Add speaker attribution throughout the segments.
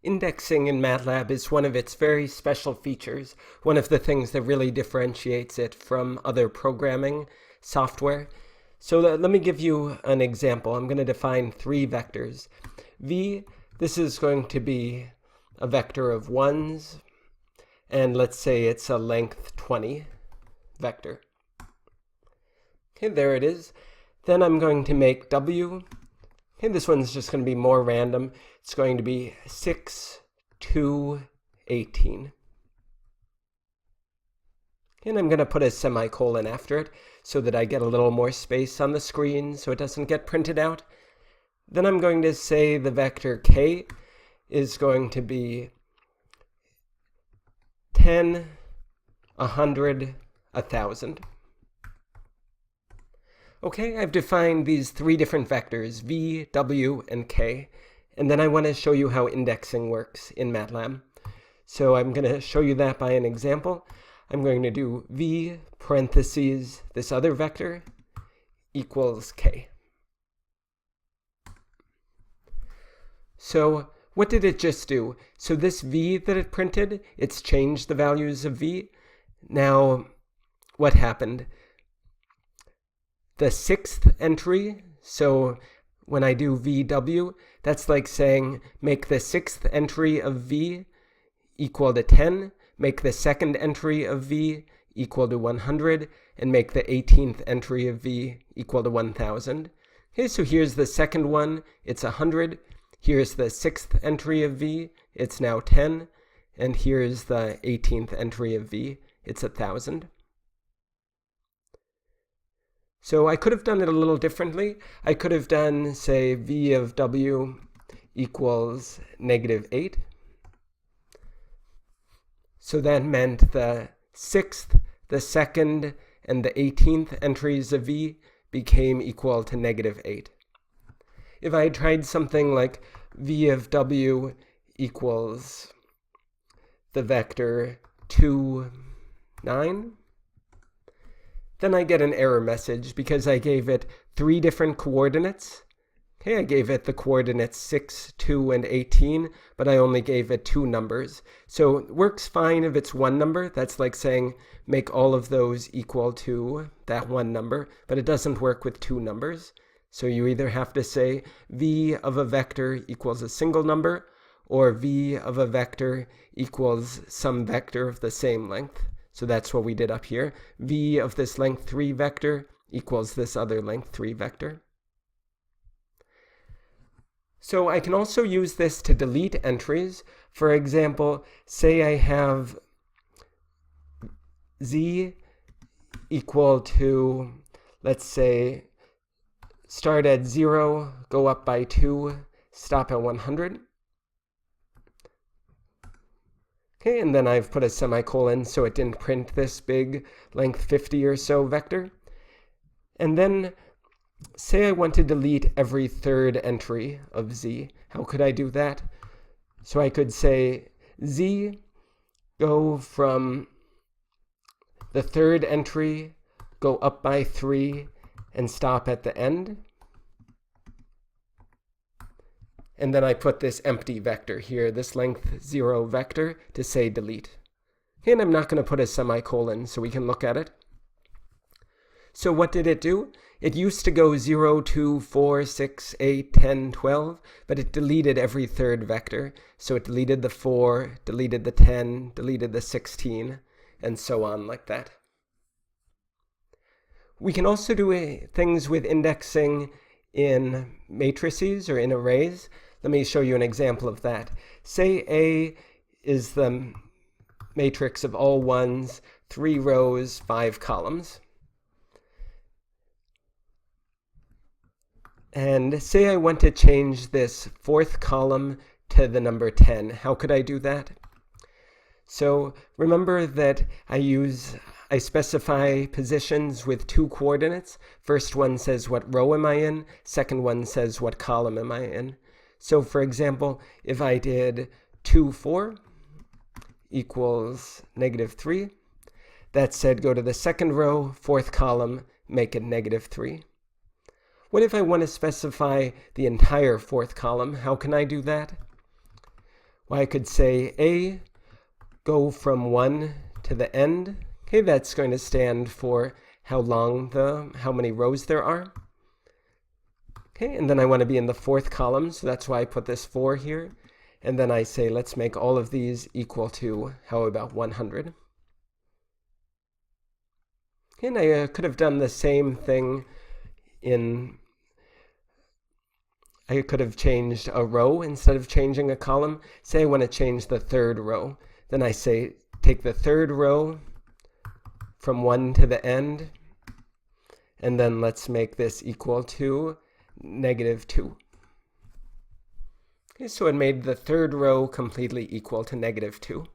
Speaker 1: Indexing in MATLAB is one of its very special features, one of the things that really differentiates it from other programming software. So let me give you an example. I'm going to define three vectors. V, this is going to be a vector of ones, and let's say it's a length 20 vector. Okay, there it is. Then I'm going to make W. Okay, this one's just going to be more random. It's going to be 6, 2, 18. And I'm going to put a semicolon after it so that I get a little more space on the screen so it doesn't get printed out. Then I'm going to say the vector K is going to be 10, 100, 1,000. Okay, I've defined these three different vectors, V, W, and K, and then I want to show you how indexing works in MATLAB. So I'm going to show you that by an example. I'm going to do V parentheses this other vector equals K. So what did it just do? So this V that it printed, it's changed the values of V. Now, what happened? The sixth entry, so when I do VW, that's like saying make the sixth entry of V equal to 10, make the second entry of V equal to 100, and make the 18th entry of V equal to 1,000. Okay, so here's the second one, it's 100. Here's the sixth entry of V, it's now 10. And here's the 18th entry of V, it's 1,000. So I could have done it a little differently. I could have done, say, V of W equals -8. So that meant the sixth, the second, and the 18th entries of V became equal to -8. If I had tried something like V of W equals the vector 2, 9, then I get an error message because I gave it three different coordinates. Okay, I gave it the coordinates 6, 2, and 18, but I only gave it two numbers. So it works fine if it's one number. That's like saying make all of those equal to that one number, but it doesn't work with two numbers. So you either have to say V of a vector equals a single number, or V of a vector equals some vector of the same length. So that's what we did up here. V of this length 3 vector equals this other length 3 vector. So I can also use this to delete entries. For example, say I have Z equal to, let's say, start at 0, go up by 2, stop at 100. Okay, and then I've put a semicolon so it didn't print this big length 50 or so vector. And then say I want to delete every third entry of Z. How could I do that? So I could say Z, go from the third entry, go up by 3, and stop at the end. And then I put this empty vector here, this length 0 vector, to say delete. And I'm not going to put a semicolon so we can look at it. So what did it do? It used to go 0, 2, 4, 6, 8, 10, 12, but it deleted every third vector. So it deleted the 4, deleted the 10, deleted the 16, and so on like that. We can also do things with indexing in matrices or in arrays. Let me show you an example of that. Say A is the matrix of all ones, 3 rows, 5 columns. And say I want to change this fourth column to the number 10. How could I do that? So remember that I specify positions with two coordinates. First one says what row am I in, second one says what column am I in. So for example, if I did 2, 4 equals -3, that said go to the second row, fourth column, make it -3. What if I want to specify the entire fourth column? How can I do that? Well, I could say A, go from 1 to the end. Okay, that's going to stand for how many rows there are. Okay, and then I want to be in the 4th column, so that's why I put this 4 here. And then I say, let's make all of these equal to, how about 100? Okay, and I could have done the same thing I could have changed a row instead of changing a column. Say I want to change the 3rd row. Then I say, take the 3rd row from 1 to the end, and then let's make this equal to -2. Okay, so it made the 3rd row completely equal to -2.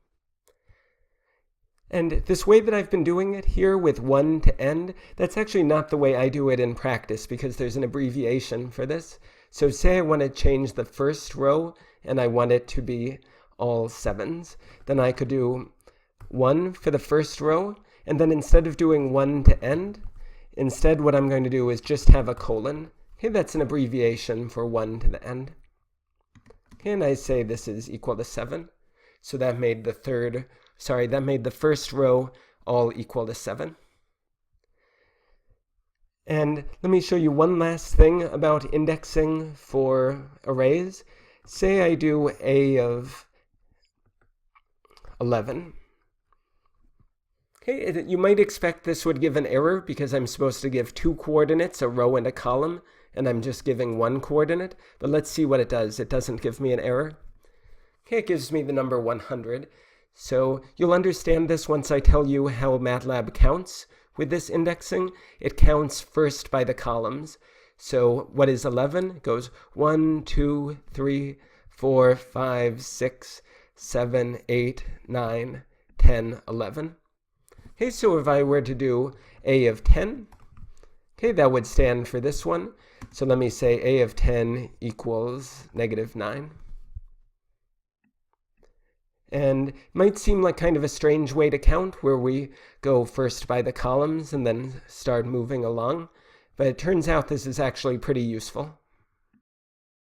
Speaker 1: And this way that I've been doing it here with 1 to end, that's actually not the way I do it in practice because there's an abbreviation for this. So say I want to change the 1st row and I want it to be all 7s, then I could do 1 for the 1st row, and then instead of doing 1 to end, instead what I'm going to do is just have a colon. Okay, that's an abbreviation for 1 to the end. Okay, and I say this is equal to 7. So that made the 1st row all equal to 7. And let me show you one last thing about indexing for arrays. Say I do A of 11. Okay, you might expect this would give an error because I'm supposed to give 2 coordinates, a row and a column, and I'm just giving 1 coordinate. But let's see what it does. It doesn't give me an error. Okay, it gives me the number 100. So you'll understand this once I tell you how MATLAB counts. With this indexing, it counts first by the columns. So what is 11? It goes 1, 2, 3, 4, 5, 6, 7, 8, 9, 10, 11. Okay, so if I were to do A of 10, okay, that would stand for this one. So let me say A of 10 equals -9. And it might seem like kind of a strange way to count, where we go first by the columns and then start moving along. But it turns out this is actually pretty useful.